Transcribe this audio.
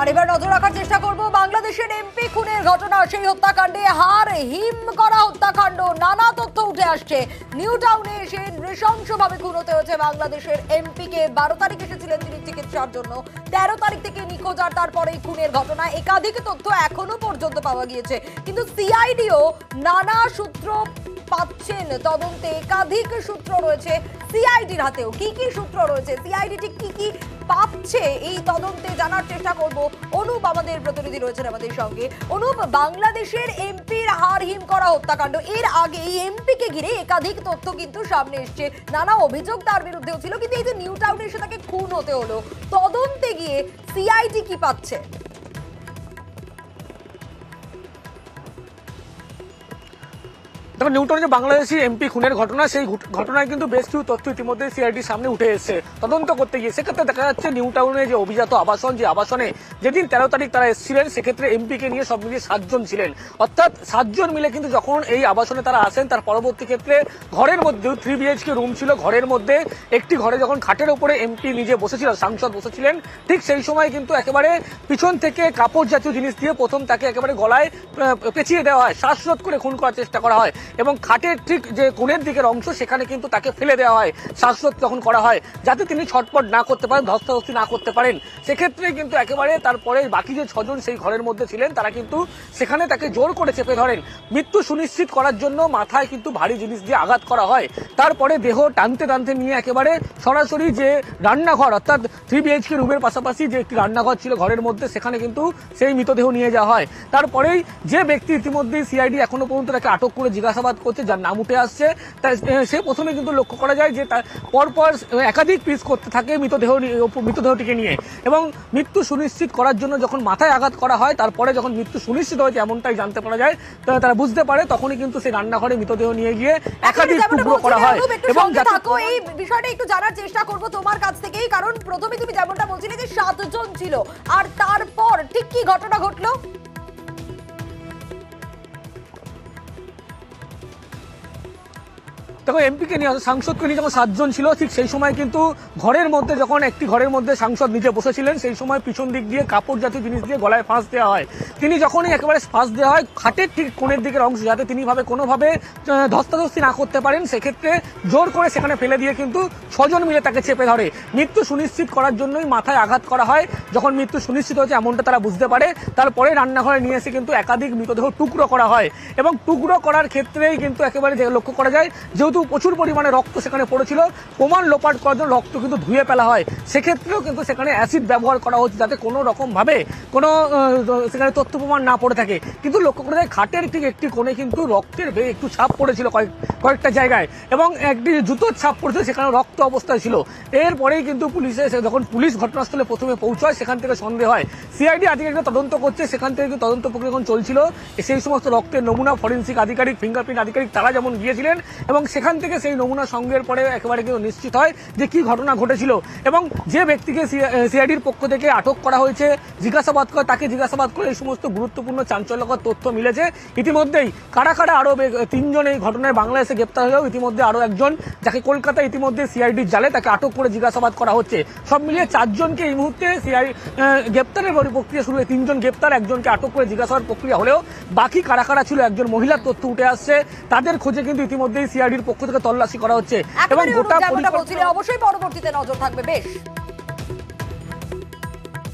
আর এবার নজর রাখার চেষ্টা করব বাংলাদেশের এমপি খুনের ঘটনা, সেই হত্যাকাণ্ডে হার হিম করা হত্যাকাণ্ড। নানা তথ্য উঠে আসছে। নিউ টাউনে এসে নৃশংসভাবে খুন হতে হয়েছে বাংলাদেশের এমপিকে। 12 তারিখ এসেছিলেন তিনি চিকিৎসার জন্য, 13 তারিখ থেকে নিখোঁজ, আর তারপরে খুনের ঘটনা। একাধিক তথ্য এখনো পর্যন্ত পাওয়া গিয়েছে, কিন্তু সিআইডিও নানা সূত্র পাচ্ছেন তদন্তে। একাধিক সূত্র রয়েছে সিআইডির হাতেও। কি কি সূত্র রয়েছে, সিআইডি ঠিক কি কি পাচ্ছে এই তদন্তে, জানার চেষ্টা করব। অনুপ আমাদের প্রতিনিধি রয়েছেন আমাদের সঙ্গে। অনুপ, বাংলাদেশের এমপির হার হিম করা হত্যাকাণ্ড, এর আগে এই এমপিকে ঘিরে একাধিক তথ্য কিন্তু সামনে এসছে, নানা অভিযোগ তার বিরুদ্ধেও ছিল, কিন্তু এই যে নিউ টাউনে এসে তাকে খুন হতে হলো, তদন্তে গিয়ে সিআইডি কি পাচ্ছে? দেখো, নিউটনে যে বাংলাদেশি এমপি খুনের ঘটনা, সেই ঘটনায় কিন্তু বেশ কিছু তথ্য ইতিমধ্যে সিআইডির সামনে উঠে এসেছে তদন্ত করতে গিয়ে। সেক্ষেত্রে দেখা যাচ্ছে নিউ টাউনে যে অভিজাত আবাসন, যে আবাসনে যেদিন 13 তারিখ তারা এসেছিলেন, সেক্ষেত্রে এমপিকে নিয়ে সব মিলিয়ে 7 জন ছিলেন। অর্থাৎ 7 জন মিলে কিন্তু যখন এই আবাসনে তারা আসেন, তার পরবর্তী ক্ষেত্রে ঘরের মধ্যে 3 BHK রুম ছিল, ঘরের মধ্যে একটি ঘরে যখন খাটের উপরে এমপি নিজে বসেছিল, সাংসদ বসেছিলেন, ঠিক সেই সময় কিন্তু একেবারে পিছন থেকে কাপড় জাতীয় জিনিস দিয়ে প্রথম তাকে একেবারে গলায় পেঁচিয়ে দেওয়া হয়, শ্বাসরোধ করে খুন করার চেষ্টা করা হয়, এবং খাটের ঠিক যে কোণের দিকের অংশ সেখানে কিন্তু তাকে ফেলে দেওয়া হয় শ্বাসরোধ তখন করা হয়, যাতে তিনি ছটপট না করতে পারেন, ধস্তাধস্তি না করতে পারেন। সেক্ষেত্রে কিন্তু একেবারে তারপরে বাকি যে 6 জন সেই ঘরের মধ্যে ছিলেন, তারা কিন্তু সেখানে তাকে জোর করে চেপে ধরেন। মৃত্যু সুনিশ্চিত করার জন্য মাথায় কিন্তু ভারী জিনিস দিয়ে আঘাত করা হয়। তারপরে দেহ টানতে টানতে নিয়ে একেবারে সরাসরি যে রান্নাঘর, অর্থাৎ 3 BHK রুমের পাশাপাশি যে একটি রান্নাঘর ছিল ঘরের মধ্যে, সেখানে কিন্তু সেই মৃতদেহ নিয়ে যাওয়া হয়। তারপরেই যে ব্যক্তি ইতিমধ্যেই সিআইডি এখনো পর্যন্ত তাকে আটক করে জিজ্ঞাসাবাদ করছে, যার নাম উঠে আসছে, সে প্রথমে কিন্তু লক্ষ্য করা যায় যে তার পরপর একাধিক পিস করতে থাকে মৃতদেহটিকে নিয়ে, এবং মৃত্যু সুনিশ্চিত করার জন্য যখন মাথায় আঘাত করা হয়, তারপরে যখন মৃত্যু সুনিশ্চিত হয়েছে এমনটাই জানতে পারা যায়, তারা বুঝতে পারে, তখনই কিন্তু সেই রান্নাঘরে মৃতদেহ নিয়ে গিয়ে একাধিক টুকরো করা হয়। এবং এই বিষয়টা একটু জানার চেষ্টা করব তোমার কাছ থেকেই, কারণ প্রথমে তুমি যেমনটা বলছিলে যে 7 জন ছিল, আর তারপর ঠিক কি ঘটনা ঘটলো? দেখো, এমপিকে নিয়ে সাংসদকে নিয়ে যখন 7 জন ছিল, ঠিক সেই সময় কিন্তু ঘরের মধ্যে যখন একটি ঘরের মধ্যে সাংসদ নিজে বসেছিলেন, সেই সময় পিছন দিক দিয়ে কাপড় জাতীয় জিনিস দিয়ে গলায় ফাঁস দেওয়া হয়। তিনি যখনই একেবারে ফাঁস দেওয়া হয় খাটের ঠিক কোণের দিকের অংশ, যাতে তিনি কোনোভাবে ধস্তাধস্তি না করতে পারেন, সেক্ষেত্রে জোর করে সেখানে ফেলে দিয়ে কিন্তু 6 জন মিলে তাকে চেপে ধরে। মৃত্যু সুনিশ্চিত করার জন্যই মাথায় আঘাত করা হয়। যখন মৃত্যু সুনিশ্চিত হয়েছে এমনটা তারা বুঝতে পারে, তারপরে রান্নাঘরে নিয়ে এসে কিন্তু একাধিক মৃতদেহ টুকরো করা হয়, এবং টুকরো করার ক্ষেত্রেই কিন্তু একেবারে লক্ষ্য করা যায়, যেহেতু প্রচুর পরিমাণে রক্ত সেখানে পড়েছিল, প্রমাণ লোপাট করার জন্য রক্ত কিন্তু ধুয়ে ফেলা হয়। সেক্ষেত্রেও কিন্তু সেখানে অ্যাসিড ব্যবহার করা হচ্ছে, যাতে কোনো রকম ভাবে কোনো সেখানে তথ্য প্রমাণ না পড়ে থাকে। কিন্তু লক্ষ্য করা যায় খাটের ঠিক একটি কোণে কিন্তু রক্তের একটু ছাপ পড়েছিল কয়েকটা জায়গায়, এবং একটি জুতোর ছাপ পড়েছিল, সেখানে রক্ত অবস্থায় ছিল। এরপরেই কিন্তু যখন পুলিশ ঘটনাস্থলে প্রথমে পৌঁছায়, সেখান থেকে সন্দেহ হয়। সিআইডি আধিকারিকরা তদন্ত করছে, সেখান থেকে তদন্ত প্রক্রিয়া চলছিল। সেই সমস্ত রক্তের নমুনা ফরেন্সিক আধিকারিক, ফিঙ্গারপ্রিন্ট আধিকারিক তারা যেমন গিয়েছিলেন, এবং সেখান থেকে সেই নমুনা সংগ্রহের পরে একেবারে কিন্তু নিশ্চিত হয় যে কি ঘটনা ঘটেছিল, এবং যে ব্যক্তিকে সিআইডির পক্ষ থেকে আটক করা হয়েছে, জিজ্ঞাসাবাদ করে, তাকে জিজ্ঞাসাবাদ করে এই সমস্ত গুরুত্বপূর্ণ চাঞ্চল্যকর তথ্য মিলেছে। ইতিমধ্যেই কারা কারা আরো 3 জন এই ঘটনায় বাংলাদেশে গ্রেপ্তার হলেও ইতিমধ্যে আরো একজন, যাকে কলকাতা ইতিমধ্যে সিআইডির জালে তাকে আটক করে জিজ্ঞাসাবাদ করা হচ্ছে। সব মিলিয়ে 4 জনকে এই মুহূর্তে গ্রেপ্তারের প্রক্রিয়া শুরু হয়ে 3 জন গ্রেপ্তার, একজনকে আটক করে জিজ্ঞাসাবাদ প্রক্রিয়া হলেও বাকি কারা কারা ছিল, একজন মহিলার তথ্য উঠে আসছে। তাদের খোঁজে কিন্তু ইতিমধ্যেই সিআইডির পক্ষ থেকে তল্লাশি করা হচ্ছে, এবং গোটা অবশ্যই পরবর্তীতে নজর থাকবে। বেশ।